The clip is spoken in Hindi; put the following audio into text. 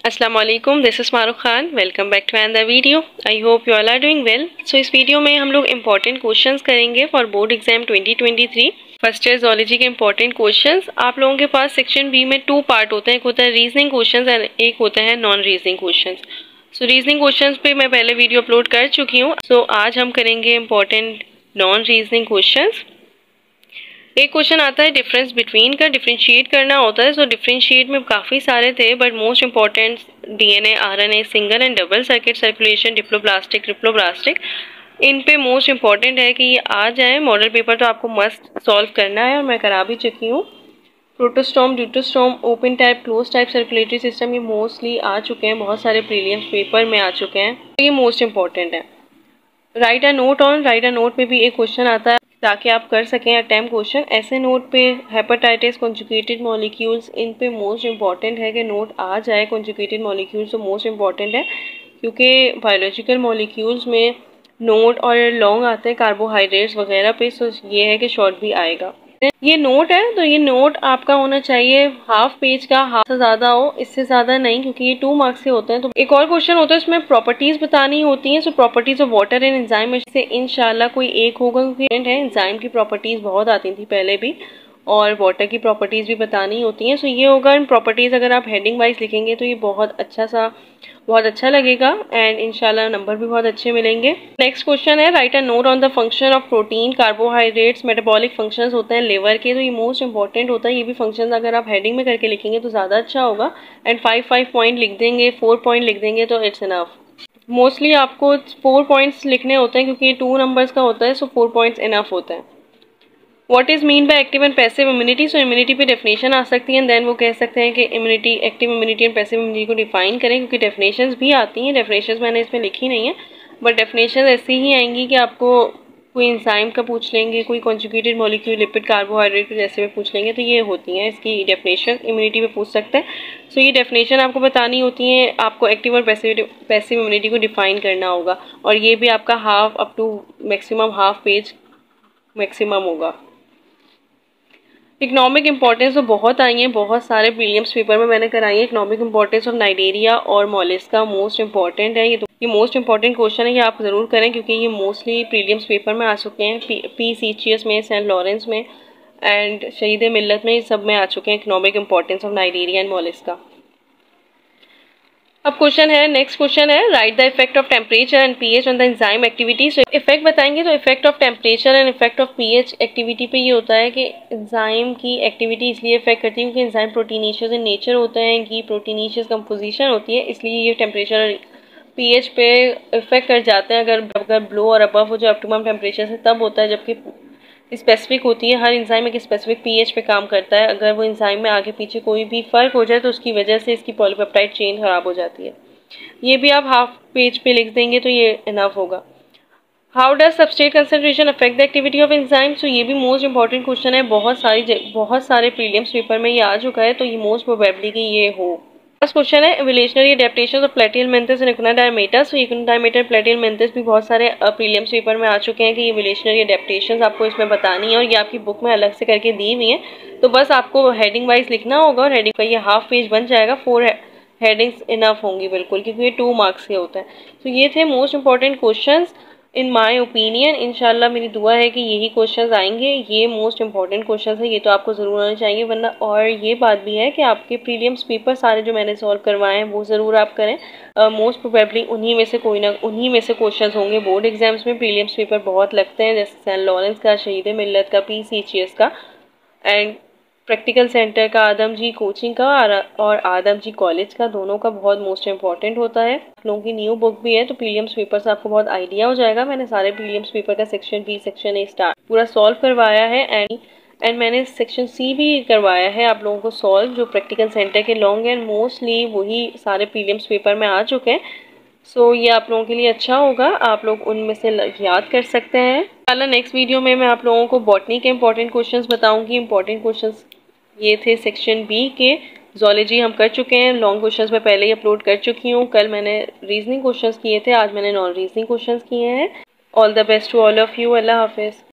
अस्सलाम वालेकुम, this is Marukh Khan. Welcome back to another video. I hope you all are doing well. So इस वीडियो में हम लोग इंपॉर्टेंट क्वेश्चंस करेंगे फॉर बोर्ड एग्जाम 2023। फर्स्ट है जोलॉजी के इंपॉर्टेंट क्वेश्चंस। आप लोगों के पास सेक्शन बी में 2 पार्ट होते हैं, एक होता है रीजनिंग क्वेश्चंस एंड एक होता है नॉन रीजनिंग क्वेश्चंस। सो रीजनिंग क्वेश्चंस पे मैं पहले वीडियो अपलोड कर चुकी हूँ। सो आज हम करेंगे इंपॉर्टेंट नॉन रीजनिंग क्वेश्चंस। एक क्वेश्चन आता है डिफरेंस बिटवीन का, डिफरेंशिएट करना होता है। सो डिफरेंशिएट में काफ़ी सारे थे but most important DNA, RNA, single and double circuit circulation, diploblastic, triploblastic, इन पे मोस्ट इंपॉर्टेंट है कि ये आ जाए मॉडल पेपर, तो आपको मस्ट सॉल्व करना है और मैं करा भी चुकी हूँ। Protostome, deuterostome, open type, close type circulatory system, ये मोस्टली आ चुके हैं, बहुत सारे प्रीलियम्स पेपर में आ चुके हैं, तो ये मोस्ट इंपॉर्टेंट है। Right a note on, right a note पे भी एक क्वेश्चन आता है ताकि आप कर सकें अटेम्प्ट क्वेश्चन। ऐसे नोट पे हेपेटाइटिस, कॉन्जुगेटेड मॉलिक्यूल्स, इन पे मोस्ट इंपॉर्टेंट है कि नोट आ जाए। कॉन्जुगेटेड मॉलिक्यूल्स तो मोस्ट इंपॉर्टेंट है क्योंकि बायोलॉजिकल मॉलिक्यूल्स में नोट और लॉन्ग आते हैं कार्बोहाइड्रेट्स वगैरह पे, सो ये है कि शॉर्ट भी आएगा। ये नोट है तो ये नोट आपका होना चाहिए हाफ पेज का, हाफ से ज़्यादा हो, इससे ज़्यादा नहीं, क्योंकि ये 2 मार्क्स के होते हैं। तो एक और क्वेश्चन होता है इसमें प्रॉपर्टीज़ बतानी होती हैं। So properties of water and enzyme में से इंशाल्लाह कोई एक होगा, क्योंकि है एंजाइम की प्रॉपर्टीज़ बहुत आती थी पहले भी और वाटर की प्रॉपर्टीज़ भी बतानी होती हैं। सो ये होगा इन प्रॉपर्टीज़। अगर आप हेडिंग वाइज लिखेंगे तो ये बहुत अच्छा लगेगा एंड इंशाल्लाह नंबर भी बहुत अच्छे मिलेंगे। नेक्स्ट क्वेश्चन है right a note on the function of protein, carbohydrates, metabolic functions होते हैं लिवर के, तो ये मोस्ट इंपॉर्टेंट होता है। ये भी फंक्शंस अगर आप हेडिंग में करके लिखेंगे तो ज़्यादा अच्छा होगा एंड 5 पॉइंट लिख देंगे, 4 पॉइंट लिख देंगे तो इट्स इनफ। मोस्टली आपको 4 पॉइंट्स लिखने होते हैं क्योंकि ये 2 नंबर्स का होता है, सो 4 पॉइंट्स इनफ होता है। What is mean by active and passive immunity. So immunity पे डेफिनेशन आ सकती है, देन वो कह सकते हैं कि immunity, active immunity and passive immunity को डिफाइन करें, क्योंकि डेफिनेशंस भी आती हैं। डेफिनेशंस मैंने इसमें लिखी नहीं है बट डेफिनेशन ऐसी ही आएंगी कि आपको कोई इंजाइम का पूछ लेंगे, कोई कॉन्जुगेटेड मॉलिक्यूल, लिपिड, कार्बोहाइड्रेट जैसे में पूछ लेंगे, तो ये होती हैं इसकी डेफिनेशन। इम्यूनिटी में पूछ सकते हैं। सो ये डेफिनेशन आपको बतानी होती है, आपको एक्टिव और पैसिव इम्यूनिटी को डिफाइन करना होगा और ये भी आपका half up to maximum half page maximum होगा। इकोनॉमिक इंपॉर्टेंस तो बहुत आई हैं, बहुत सारे प्रीलियम्स पेपर में मैंने कराई है। इकोनॉमिक इंपॉर्टेंस ऑफ नाइजीरिया और मोलिस्का मोस्ट इंपॉर्टेंट है। ये मोस्ट इंपॉर्टेंट क्वेश्चन है, ये आप ज़रूर करें क्योंकि ये मोस्टली प्रीलियम्स पेपर में आ चुके हैं। पी सीचियस में, सेंट लॉरेंस में एंड शहीद मिल्लत में, सब में आ चुके हैं economic importance of Nigeria and mollusca. अब क्वेश्चन है, नेक्स्ट क्वेश्चन है right the effect of temperature and pH on the enzyme activity. So effect बताएंगे तो effect of temperature and effect of pH activity पे ये होता है कि एंजाइम की एक्टिविटी इसलिए इफेक्ट करती है क्योंकि एंजाइम प्रोटीनेशियस इन नेचर होते हैं, इनकी प्रोटीनेशियस कंपोजिशन होती है, इसलिए ये टेम्परेचर और पीएच पे इफेक्ट कर जाते हैं। अगर ब्लो और अबव हो जो ऑप्टिमम टेम्परेचर से तब होता है, जबकि स्पेसिफिक होती है, हर इंजाइम एक स्पेसिफिक पीएच पे काम करता है। अगर वो इंजाइम में आगे पीछे कोई भी फ़र्क हो जाए तो उसकी वजह से इसकी पॉलीपेप्टाइड चेन खराब हो जाती है। ये भी आप हाफ पेज पे लिख देंगे तो ये इनफ होगा। How does substrate concentration affect the activity of enzyme. So ये भी मोस्ट इंपॉर्टेंट क्वेश्चन है, बहुत सारे प्रीलियम्स पेपर में ये आ चुका है, तो ये मोस्ट प्रोबेबली कि ये हो। फर्स्ट क्वेश्चन है इवोल्यूशनरी एडेप्टेशंस ऑफ प्लेटिहेलमिन्थस एंड इक्विनोडायमीटस। सो इक्विनोडायमीटर, प्लेटिहेलमिन्थस भी बहुत सारे प्रीलियम्स पेपर में आ चुके हैं कि ये इवोल्यूशनरी एडेप्टेशंस आपको इसमें बतानी है और ये आपकी बुक में अलग से करके दी हुई है, तो बस आपको हेडिंग वाइज लिखना होगा और हेडिंग का ये हाफ पेज बन जाएगा। 4 हेडिंग्स इनफ होंगी बिल्कुल, क्योंकि ये 2 मार्क्स के होता है। तो ये थे most important questions in my opinion. इंशाल्लाह मेरी दुआ है कि यही क्वेश्चंस आएंगे, ये मोस्ट इंपॉर्टेंट क्वेश्चंस है, ये तो आपको ज़रूर आना चाहिए। वरना और ये बात भी है कि आपके प्रीलियम्स पेपर सारे जो मैंने सॉल्व करवाए हैं वो ज़रूर आप करें। मोस्ट प्रोबेबली उन्हीं में से क्वेश्चंस होंगे। बोर्ड एग्जाम्स में प्रीलियम्स पेपर बहुत लगते हैं, जैसे सेंट लॉरेंस का, शहीद मिल्लत का, PCHS का एंड प्रैक्टिकल सेंटर का, आदम जी कोचिंग का और आदम जी कॉलेज का, दोनों का बहुत मोस्ट इंपॉर्टेंट होता है। आप लोगों की न्यू बुक भी है तो प्रीलियम्स पेपर से आपको बहुत आइडिया हो जाएगा। मैंने सारे प्रीलियम्स पेपर का section B, section A start पूरा सॉल्व करवाया है एंड मैंने सेक्शन सी भी करवाया है आप लोगों को सॉल्व, जो प्रैक्टिकल सेंटर के लॉन्ग एंड मोस्टली वही सारे प्रीलियम्स पेपर में आ चुके हैं। सो ये आप लोगों के लिए अच्छा होगा, आप लोग उनमें से याद कर सकते हैं। नेक्स्ट वीडियो में मैं आप लोगों को बॉटनी के इंपॉर्टेंट क्वेश्चंस बताऊंगी। इंपॉर्टेंट क्वेश्चंस ये थे सेक्शन बी के। जोलॉजी हम कर चुके हैं, लॉन्ग क्वेश्चंस मैं पहले ही अपलोड कर चुकी हूँ। कल मैंने रीजनिंग क्वेश्चंस किए थे, आज मैंने नॉन रीजनिंग क्वेश्चंस किए हैं। All the best to all of you. अल्लाह हाफिज़।